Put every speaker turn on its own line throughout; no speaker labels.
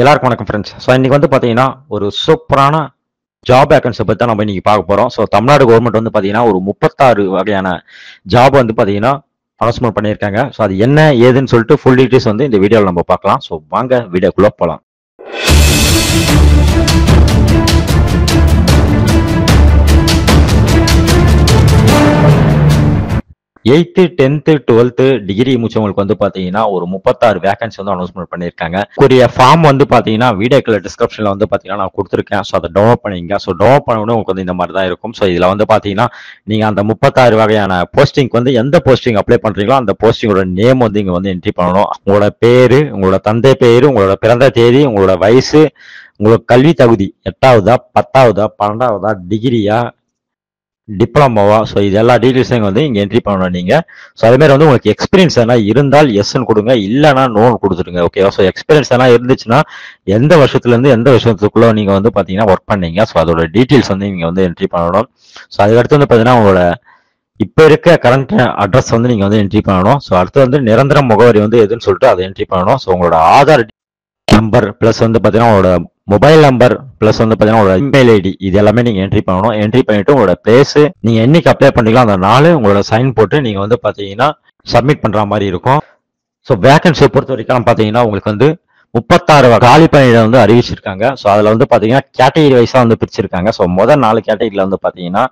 எல்லாருக்கும் வணக்கம் friends. So இன்னைக்கு வந்து பார்த்தீங்கன்னா ஒரு சூப்பரான ஜாப் வேகன்ஸை பற்றி தான் நம்ம இன்னைக்கு பார்க்க போகிறோம். ஸோ தமிழ்நாடு கவர்மெண்ட் வந்து பார்த்தீங்கன்னா ஒரு 36 வகையான ஜாப் வந்து பார்த்தீங்கன்னா அனௌன்ஸ்மெண்ட் பண்ணியிருக்காங்க. ஸோ அது என்ன ஏதுன்னு சொல்லிட்டு ஃபுல் டீட்டெயில்ஸ் வந்து இந்த வீடியோவில் நம்ம பார்க்கலாம். ஸோ வாங்க வீடியோக்குள்ளே போகலாம். 8th 10th 12th டிகிரி முடிச்சவங்களுக்கு வந்து பாத்தீங்கன்னா ஒரு 36 வேகன்சி வந்து அனௌன்ஸ்மெண்ட் பண்ணியிருக்காங்க. ஃபார்ம் வந்து பாத்தீங்கன்னா வீடியோக்குள்ள டிஸ்கிரிப்ஷன்ல வந்து பாத்தீங்கன்னா நான் கொடுத்துருக்கேன். ஸோ அதை டவுன்லோட் பண்ணிங்க. ஸோ டவுன்லோட் பண்ண உங்களுக்கு வந்து இந்த மாதிரி தான் இருக்கும். ஸோ இதுல வந்து பாத்தீங்கன்னா நீங்க அந்த 36 வகையான போஸ்டிங் வந்து எந்த போஸ்டிங் அப்ளை பண்றீங்களோ அந்த போஸ்டிங்கோட நேம் வந்து இங்க வந்து என்ட்ரி பண்ணணும். உங்களோட பேரு, உங்களோட தந்தை பேரு, உங்களோட பிறந்த தேதி, உங்களோட வயசு, உங்களோட கல்வி தகுதி 8வதா 10வதா 12வதா டிகிரியா டிப்ளமோவா, ஸோ இது எல்லா டீட்டெயில்ஸையும் வந்து இங்கே என்ட்ரி பண்ணணும் நீங்க. ஸோ அதே மாதிரி வந்து உங்களுக்கு எக்ஸ்பீரியன்ஸ் எதனா இருந்தால் எஸ்ன்னு கொடுங்க, இல்லைனா நோன்னு கொடுத்துருங்க. ஓகேவா? ஸோ எக்ஸ்பீரியன்ஸ் எதனா இருந்துச்சுன்னா எந்த வருஷத்துலேருந்து எந்த வருஷத்துக்குள்ள நீங்க வந்து பார்த்தீங்கன்னா ஒர்க் பண்ணீங்க, ஸோ அதோட டீட்டெயில்ஸ் வந்து நீங்க வந்து என்ட்ரி பண்ணணும். ஸோ அதுக்கடுத்து வந்து பார்த்தீங்கன்னா உங்களோட இப்போ இருக்க கரண்ட் அட்ரஸ் வந்து நீங்க வந்து என்ட்ரி பண்ணணும். ஸோ அடுத்து வந்து நிரந்தர முகவரி வந்து எதுன்னு சொல்லிட்டு அதை என்ட்ரி பண்ணணும். ஸோ உங்களோட ஆதார் நம்பர் பிளஸ் வந்து பார்த்தீங்கன்னா உங்களோட மொபைல் நம்பர் பிளஸ் வந்து பார்த்தீங்கன்னா உங்களோட இமெயில் ஐடி இது எல்லாமே நீங்க என்ட்ரி பண்ணணும். என்ட்ரி பண்ணிட்டு உங்களோட பிளேஸ், நீங்க என்னைக்கு அப்ளை பண்ணிக்கலாம் அந்த நாள் உங்களோட சைன் போட்டு நீங்க வந்து பார்த்தீங்கன்னா சப்மிட் பண்ற மாதிரி இருக்கும். ஸோ வேகன்சியை பொறுத்த வரைக்கும் பார்த்தீங்கன்னா உங்களுக்கு வந்து 36 காலி பணியிட வந்து அறிவிச்சிருக்காங்க. ஸோ அதில் வந்து பார்த்தீங்கன்னா கேட்டகரி வைஸாக வந்து பிரிச்சிருக்காங்க. ஸோ முதல் 4 கேட்டகரியில் வந்து பார்த்தீங்கன்னா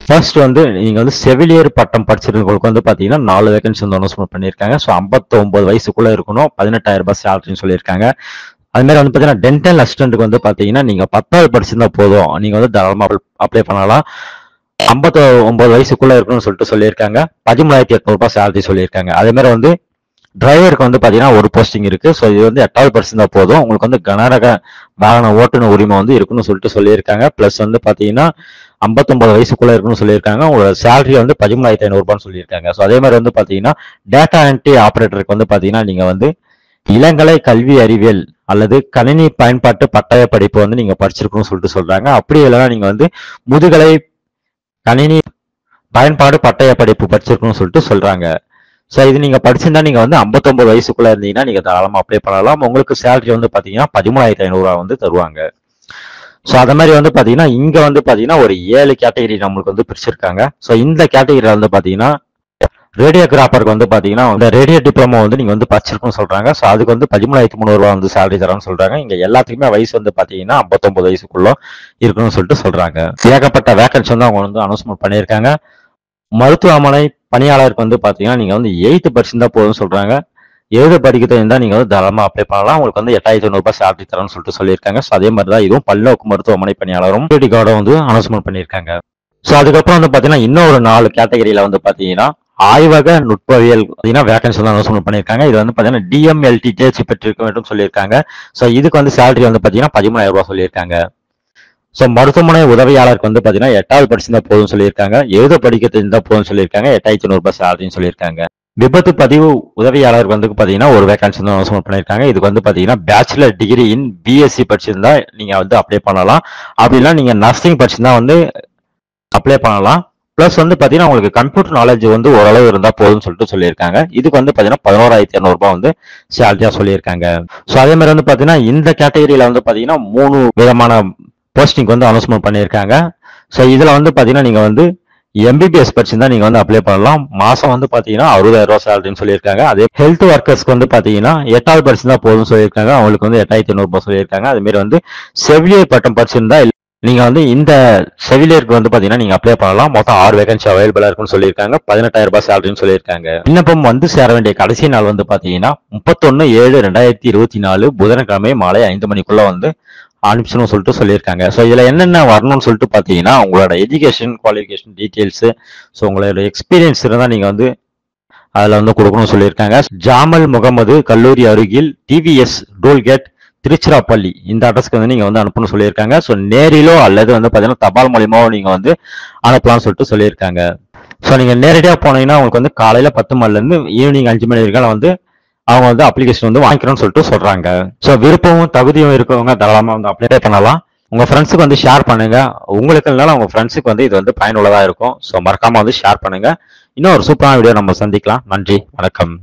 ஃபர்ஸ்ட் வந்து நீங்க வந்து செவிலியர் பட்டம் படிச்சிருக்கவங்களுக்கு வந்து பாத்தீங்கன்னா 4 வேகன்சி வந்து அனௌன்ஸ்மெண்ட் பண்ணியிருக்காங்க. ஸோ 59 வயசுக்குள்ள இருக்கணும், 18,000 ரூபாய் சேலரின்னு சொல்லியிருக்காங்க. அது மாதிரி வந்து பாத்தீங்கன்னா டென்டல் அசிஸ்டன்ட்டுக்கு வந்து பாத்தீங்கன்னா நீங்க 10வது படிச்சிருந்தா போதும், நீங்க வந்து தாராளமா அப்ளை பண்ணலாம். 59 வயசுக்குள்ள இருக்கணும்னு சொல்லிட்டு சொல்லியிருக்காங்க. 13,800 ரூபாய் சேலரி சொல்லியிருக்காங்க. அதே மாதிரி வந்து டிரைவருக்கு வந்து பாத்தீங்கன்னா ஒரு போஸ்டிங் இருக்கு. ஸோ இது வந்து 8வது படிச்சிருந்தா போதும், உங்களுக்கு வந்து கனரக வாகன ஓட்டுநர் உரிமை வந்து இருக்குன்னு சொல்லிட்டு சொல்லியிருக்காங்க. பிளஸ் வந்து பாத்தீங்கன்னா 59 வயசுக்குள்ள இருக்குன்னு சொல்லியிருக்காங்க. உங்களோட சேலரி வந்து 13,500 ரூபான்னு சொல்லியிருக்காங்க. ஸோ அதே மாதிரி வந்து பாத்தீங்கன்னா டேட்டா என்ட்ரி ஆபரேட்டருக்கு வந்து பாத்தீங்கன்னா நீங்க வந்து இளங்கலை கல்வி அறிவியல் அல்லது கணினி பயன்பாட்டு பட்டய படிப்பு வந்து நீங்க படிச்சிருக்கணும்னு சொல்லிட்டு சொல்றாங்க. அப்படி இல்லைன்னா நீங்க வந்து முதுகலை கணினி பயன்பாடு பட்டய படிப்பு படிச்சிருக்கணும்னு சொல்லிட்டு சொல்றாங்க. ஸோ இது நீங்க படிச்சிருந்தா நீங்க வந்து 59 வயசுக்குள்ள இருந்தீங்கன்னா நீங்க தாராளமா அப்ளை பண்ணலாம். உங்களுக்கு சேலரி வந்து பாத்தீங்கன்னா 13,500 ரூபாய் வந்து தருவாங்க. ஸோ அத மாதிரி வந்து பாத்தீங்கன்னா இங்க வந்து பாத்தீங்கன்னா ஒரு 7 கேட்டகரி நம்மளுக்கு வந்து பிரிச்சிருக்காங்க. ஸோ இந்த கேட்டகரியில வந்து பாத்தீங்கன்னா ரேடியோகிராஃபருக்கு வந்து பாத்தீங்கன்னா இந்த ரேடியோ டிப்ளமோ வந்து நீங்க வந்து படிச்சிருக்குன்னு சொல்றாங்க. ஸோ அதுக்கு வந்து 13,300 ரூபாய் வந்து சேலரி தரான்னு சொல்றாங்க. இங்க எல்லாத்துக்குமே வயசு வந்து பாத்தீங்கன்னா 59 வயசுக்குள்ள இருக்கணும்னு சொல்லிட்டு சொல்றாங்க. ஏகப்பட்ட வேகன்சி வந்து அவங்க வந்து அனௌன்ஸ்மெண்ட் பண்ணியிருக்காங்க. மருத்துவமனை பணியாளருக்கு வந்து பாத்தீங்கன்னா நீங்க வந்து 8th படிச்சிருந்தா போதும்னு சொல்றாங்க. 7 படிக்கிறது இருந்தால் நீங்க வந்து தாராளமா அப்ளை பண்ணலாம். உங்களுக்கு வந்து 8,500 ரூபாய் சேலரி தரணும்னு சொல்லிட்டு சொல்லியிருக்காங்க. ஸோ அதே மாதிரி தான் இதுவும் பல்நோக்கு மருத்துவமனை பணியாளரும் ஐடி கார்டும் வந்து அனௌன்ஸ்மெண்ட் பண்ணியிருக்காங்க. ஸோ அதுக்கப்புறம் வந்து பாத்தீங்கன்னா இன்னொரு 4 கேட்டகரியில வந்து பாத்தீங்கன்னா ஆய்வக நுட்பவியல் பார்த்தீங்கன்னா வேகன்சி வந்து அனௌன்ஸ்மெண்ட் பண்ணியிருக்காங்க. இது வந்து பாத்தீங்கன்னா டிஎம்எல்டி தேர்ச்சி பெற்றிருக்க வேண்டும் சொல்லியிருக்காங்க. ஸோ இதுக்கு வந்து சேலரி வந்து பாத்தீங்கன்னா 13,000 ரூபாய் சொல்லியிருக்காங்க. ஸோ மருத்துவமனை உதவியாளருக்கு வந்து பாத்தீங்கன்னா 8வது படிச்சிருந்தா போதும் சொல்லியிருக்காங்க. 7 படிக்க தெரிஞ்சா போதும் சொல்லியிருக்காங்க. 8,500 ரூபாய் சேலரின்னு சொல்லியிருக்காங்க. விபத்து பதிவு உதவியாளருக்கு வந்து பாத்தீங்கன்னா ஒரு வேகன்சி வந்து அனௌன்ஸ்மெண்ட் பண்ணியிருக்காங்க. இதுக்கு வந்து பாத்தீங்கன்னா பேச்சுலர் டிகிரி இன் பிஎஸ்சி படிச்சிருந்தா நீங்க வந்து அப்ளை பண்ணலாம். அப்படின்னா நீங்க நர்சிங் படிச்சிருந்தா வந்து அப்ளை பண்ணலாம். பிளஸ் வந்து பாத்தீங்கன்னா உங்களுக்கு கம்ப்யூட்டர் நாலேஜ் வந்து ஓரளவு இருந்தா போதும்னு சொல்லிட்டு சொல்லியிருக்காங்க. இதுக்கு வந்து பாத்தீங்கன்னா 11,200 ரூபாய் வந்து சேலரியா சொல்லியிருக்காங்க. ஸோ அதே மாதிரி வந்து பாத்தீங்கன்னா இந்த கேட்டகரியில வந்து பாத்தீங்கன்னா 3 விதமான போஸ்டிங் வந்து அனௌன்ஸ்மெண்ட் பண்ணியிருக்காங்க. ஸோ இதுல வந்து பாத்தீங்கன்னா நீங்க வந்து எம்பிபிஎஸ் படிச்சிருந்தா நீங்க வந்து அப்ளை பண்ணலாம். மாசம் வந்து பாத்தீங்கன்னா 60,000 ரூபாய் சேலரின்னு சொல்லியிருக்காங்க. அதே ஹெல்த் ஒர்க்கர்ஸ்க்கு வந்து பாத்தீங்கன்னா 8வது படிச்சிருந்தா போதும்னு சொல்லியிருக்காங்க. அவங்களுக்கு வந்து 8,500 ரூபாய் சொல்லியிருக்காங்க. அதே மாதிரி வந்து செவிலியர் பட்டம் படிச்சிருந்தா நீங்க வந்து இந்த செவிலியருக்கு வந்து பாத்தீங்கன்னா நீங்க அப்ளை பண்ணலாம். மொத்தம் 6 வேகன்சி அவைலபிளா இருக்குன்னு சொல்லியிருக்காங்க. 18,000 ரூபாய் சேலரின்னு சொல்லியிருக்காங்க. விண்ணப்பம் வந்து சேர வேண்டிய கடைசி நாள் வந்து பாத்தீங்கன்னா 31/7/2024 புதன்கிழமை மாலை 5 மணிக்குள்ள வந்து அனுப்பிச்சணும்னு சொல்லிட்டு சொல்லியிருக்காங்க. ஸோ இதுல என்னென்ன வரணும்னு சொல்லிட்டு பாத்தீங்கன்னா உங்களோட எஜுகேஷன் குவாலிஃபிகேஷன் டீட்டெயில்ஸ், ஸோ உங்களோட எக்ஸ்பீரியன்ஸ் இருந்தா நீங்க வந்து அதுல வந்து கொடுக்கணும்னு சொல்லியிருக்காங்க. ஜாமல் முகமது கல்லூரி அருகில் டிவிஎஸ் டோல்கேட் திருச்சிராப்பள்ளி இந்த அட்ரஸ்க்கு வந்து நீங்க வந்து அனுப்பணும்னு சொல்லியிருக்காங்க. ஸோ நேரிலோ அல்லது வந்து பாத்தீங்கன்னா தபால் மூலியமாவோ நீங்க வந்து அனுப்பலாம்னு சொல்லிட்டு சொல்லியிருக்காங்க. ஸோ நீங்க நேரடியா போனீங்கன்னா உங்களுக்கு வந்து காலையில 10 மணில இருந்து ஈவினிங் 5 மணி வரைக்கும் வந்து அவங்க வந்து அப்ளிகேஷன் வந்து வாங்கிக்கணும்னு சொல்லிட்டு சொல்றாங்க. ஸோ விருப்பமும் தகுதியும் இருக்கவங்க தாராளமா வந்து அப்ளை பண்ணலாம். உங்க ஃப்ரெண்ட்ஸுக்கு வந்து ஷேர் பண்ணுங்க. உங்களுக்கு இல்லைனாலும் உங்க ஃப்ரெண்ட்ஸுக்கு வந்து இது வந்து பயனுள்ளதா இருக்கும். ஸோ மறக்காம வந்து ஷேர் பண்ணுங்க. இன்னும் ஒரு சூப்பரான வீடியோ நம்ம சந்திக்கலாம். நன்றி, வணக்கம்.